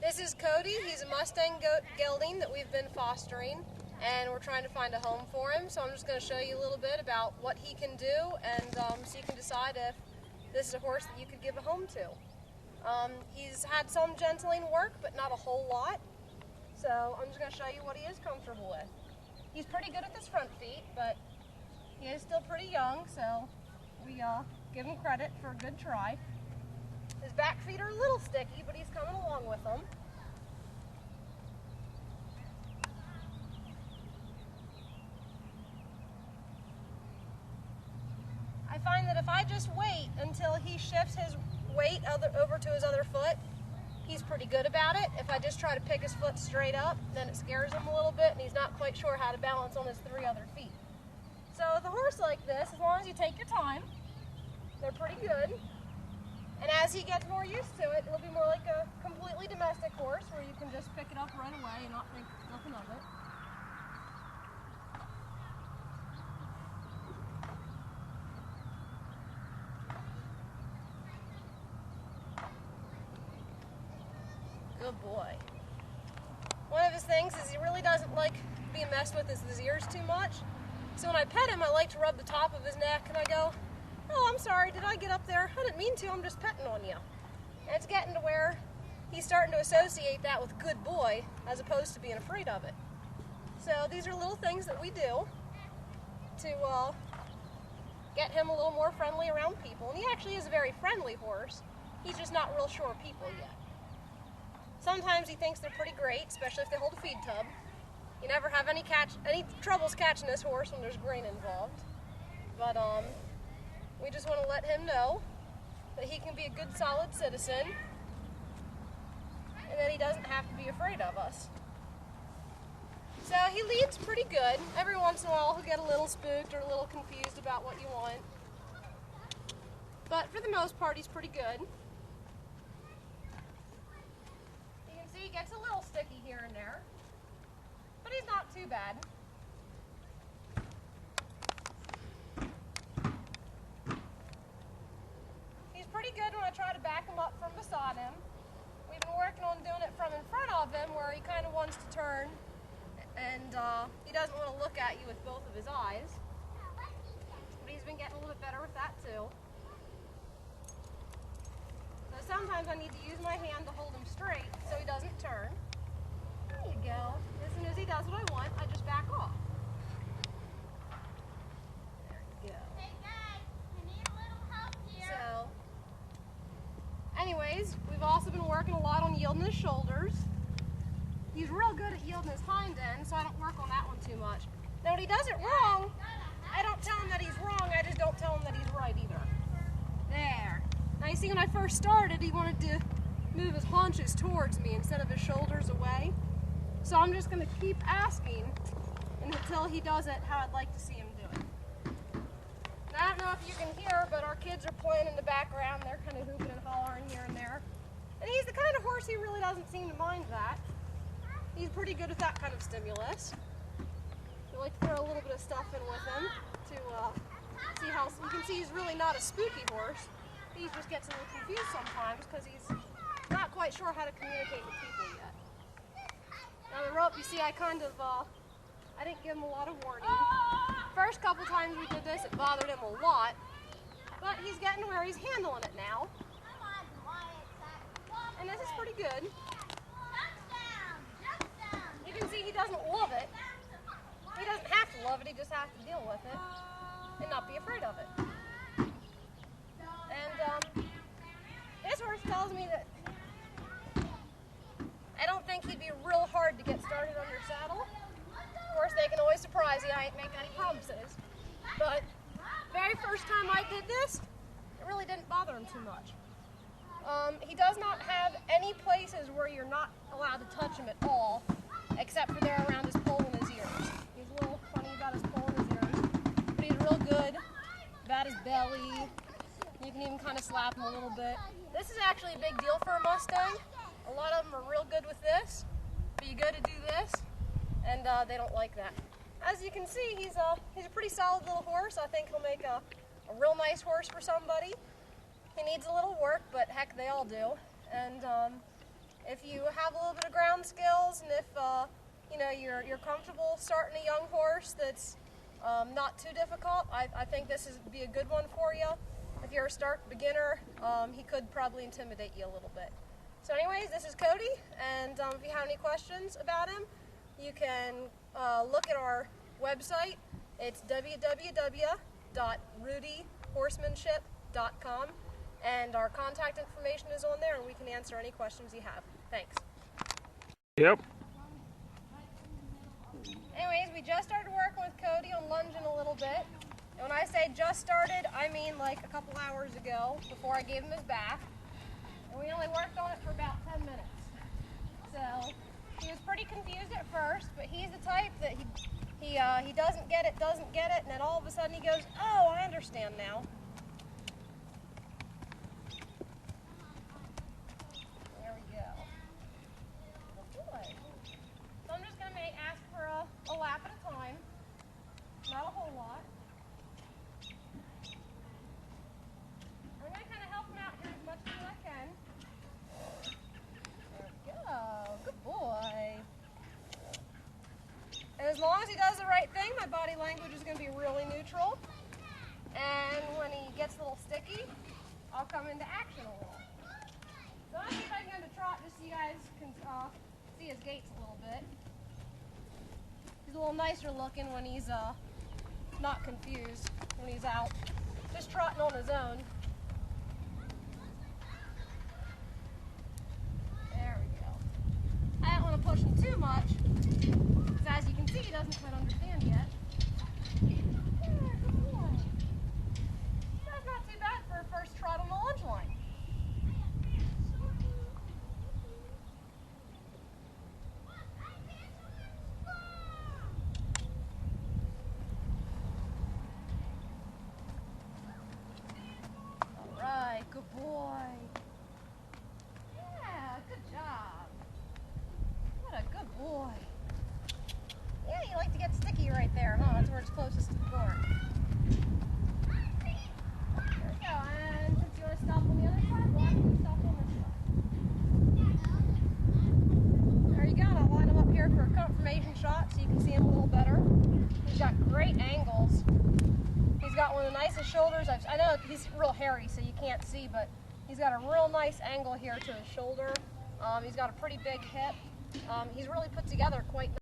This is Cody. He's a Mustang Gelding that we've been fostering, and we're trying to find a home for him. So I'm just going to show you a little bit about what he can do, and so you can decide if this is a horse that you could give a home to. He's had some gentling work, but not a whole lot. So I'm just going to show you what he is comfortable with. He's pretty good with his front feet, but he is still pretty young, so we give him credit for a good try. His back feet are a little sticky, but he's coming along with them. I find that if I just wait until he shifts his weight over to his other foot, he's pretty good about it. If I just try to pick his foot straight up, then it scares him a little bit and he's not quite sure how to balance on his 3 other feet. So with a horse like this, as long as you take your time, they're pretty good. And as he gets more used to it, it'll be more like a completely domestic horse where you can just pick it up right away and not think nothing of it. Good boy. One of his things is he really doesn't like being messed with his ears too much. So when I pet him, I like to rub the top of his neck and I go, "Oh, I'm sorry, did I get up there? I didn't mean to, I'm just petting on you." And it's getting to where he's starting to associate that with good boy as opposed to being afraid of it. So these are little things that we do to get him a little more friendly around people. And he actually is a very friendly horse. He's just not real sure of people yet. Sometimes he thinks they're pretty great, especially if they hold a feed tub. You never have any troubles catching this horse when there's grain involved. But we just want to let him know that he can be a good, solid citizen and that he doesn't have to be afraid of us. So he leads pretty good. Every once in a while he'll get a little spooked or a little confused about what you want. But for the most part, he's pretty good. You can see he gets a little sticky here and there, but he's not too bad. Pretty good when I try to back him up from beside him. We've been working on doing it from in front of him where he kind of wants to turn and he doesn't want to look at you with both of his eyes. But he's been getting a little bit better with that too. So sometimes I need to use my hand to hold him straight so he doesn't turn. There you go. As soon as he does what I want, I just back off. There you go. Anyways, we've also been working a lot on yielding his shoulders. He's real good at yielding his hind end, so I don't work on that one too much. Now when he does it wrong, I don't tell him that he's wrong, I just don't tell him that he's right either. There. Now you see when I first started, he wanted to move his haunches towards me instead of his shoulders away. So I'm just going to keep asking until he does it how I'd like to see him do it. I don't know if you can hear, but our kids are playing in the background. They're kind of hooping and hollering here and there. And he's the kind of horse he really doesn't seem to mind that. He's pretty good with that kind of stimulus. We like to throw a little bit of stuff in with him to see how, you can see he's really not a spooky horse. He just gets a little confused sometimes because he's not quite sure how to communicate with people yet. Now the rope, you see I didn't give him a lot of warning. First couple times we did this, it bothered him a lot, but he's getting where he's handling it now. And this is pretty good. You can see he doesn't love it. He doesn't have to love it, he just has to deal with it and not be afraid of it. And this horse tells me that I don't think he'd be real hard to get started under saddle. Of course, they can always surprise you. I ain't making any promises. But very first time I did this, it really didn't bother him too much. He does not have any places where you're not allowed to touch him at all, except for there around his poll and his ears. He's a little funny about his poll and his ears, but he's real good about his belly. You can even kind of slap him a little bit. This is actually a big deal for a Mustang. A lot of them are real good with this, but you go to do this, and they don't like that. As you can see, he's a pretty solid little horse. I think he'll make a real nice horse for somebody. He needs a little work, but heck, they all do. And If you have a little bit of ground skills, and if you know you're comfortable starting a young horse that's not too difficult, I think this would be a good one for you. If you're a stark beginner, he could probably intimidate you a little bit. So anyways, this is Cody, and if you have any questions about him, you can look at our website. It's www.rudyhorsemanship.com, and our contact information is on there, and we can answer any questions you have. Thanks. Yep. Anyways, we just started working with Cody on lunging a little bit. And when I say just started, I mean like a couple hours ago, before I gave him his bath. And we only worked on it for about 10 minutes. So he was pretty confused at first, but he's the type that he doesn't get it, and then all of a sudden he goes, oh, I understand now. There we go. Good boy. So I'm just going to ask for a lap at a time, not a whole lot. I'm going to kind of help him out here as much as I can. There we go. Good boy. And as long as he does the right thing, my body language is going to be really neutral. And when he gets a little sticky, I'll come into action a little. So I'm going to see if I can go to trot just so you guys can see his gaits a little bit. He's a little nicer looking when he's not confused, when he's out just trotting on his own. There we go. I don't want to push him too much, because as you can see, he doesn't quite understand yet. Yeah, good boy. That's not too bad for a first trot on the lunge line. Good boy. Yeah, good job. What a good boy. Yeah, you like to get sticky right there, huh? That's where it's closest to the door. There we go. And since you want to stop on the other side, we'll have to stop on this side. There you go. And I'll line him up here for a confirmation shot so you can see him a little better. He's got great angles. He's got one of the nicest shoulders. I know he's real hairy, so you can't see, but he's got a real nice angle here to his shoulder. He's got a pretty big hip. He's really put together quite nicely.